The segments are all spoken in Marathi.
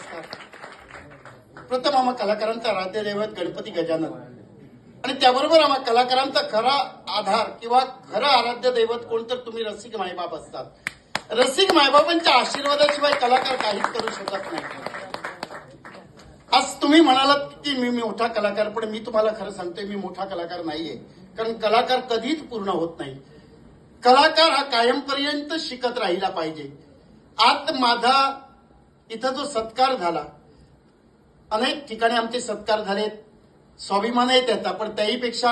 असतात। प्रथम आम्हा कलाकारांचा आराध्य दैवत गणपती गजानन आणि त्याबरोबर आम्हा कलाकारांचा खरा आधार किंवा खरं आराध्य दैवत कोण तर तुम्ही रसिक मायबाप असतात। रसिक मायबापांच्या आशीर्वादाशिवाय कलाकार काहीच करू शकत नाही। आज तुम्ही म्हणालात की मी मोठा कलाकार, पण मी तुम्हाला खरं सांगतोय मी मोठा कलाकार नाहीये, कारण कलाकार कधीच पूर्ण होत नाही। कलाकार हा कायमपर्यंत शिकत राहिला पाहिजे। आज माझा इथं जो सत्कार झाला, अनेक ठिकाणी आमचे सत्कार झालेत, स्वाभिमान आहे त्याचा, पण त्याहीपेक्षा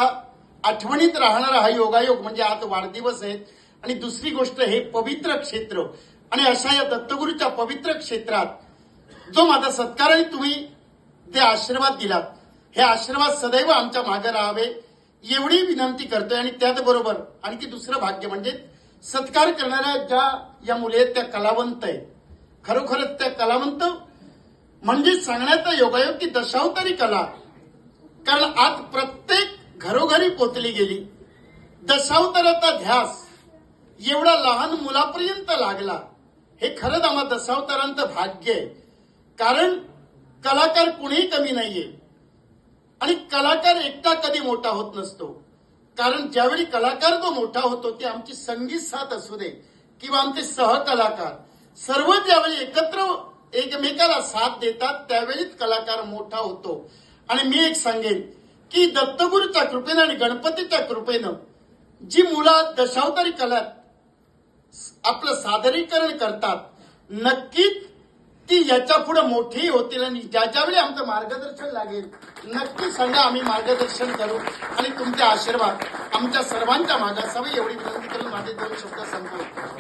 आठवणीत राहणारा हा योगायोग म्हणजे आज वाढदिवस आहेत। आणि दुसरी गोष्ट हे पवित्र क्षेत्र आणि अशा या दत्तगुरूच्या पवित्र क्षेत्रात जो माझा सत्कार आहे, तुम्ही ते आशीर्वाद दिलात, हे आशीर्वाद सदैव आमच्या मागे राहावे एवढी विनंती करतोय। आणि त्याचबरोबर आणखी दुसरं भाग्य म्हणजे सत्कार करणाऱ्या ज्या या मुली आहेत त्या कलावंत आहेत। खरोखरच त्या कलावंत म्हणजे सांगण्याचा योगायोग की दशावतारी कला, कारण आज प्रत्येक घरोघरी पोचली गेली। दशावताराचा ध्यास एवढा लहान मुलापर्यंत लागला, हे खरंच आम्हा दशावतारांचं भाग्य आहे। कारण कलाकार कुणीही कमी नाहीये आणि कलाकार एकटा कधी मोठा होत नसतो। कारण ज्यावेळी कलाकार जो मोठा होतो ते आमची संगीत साथ असू दे किंवा आमचे सहकलाकार सर्व ज्यावेळी एकत्र एकमेकाला साथ देतात त्यावेळीच कलाकार मोठा होतो। आणि मी एक सांगेन की दत्तगुरूच्या कृपेनं आणि गणपतीच्या कृपेनं जी मुलं दशावतारी कलात आपलं सादरीकरण करतात, नक्कीच ती याच्या पुढे मोठी होतील आणि ज्यावेळी आमचं मार्गदर्शन लागेल नक्की सांगा, आम्ही मार्गदर्शन करू आणि तुमचे आशीर्वाद आमच्या सर्वांच्या मागे असावे एवढी विनंती करून माझे 2 शब्द संपवतो।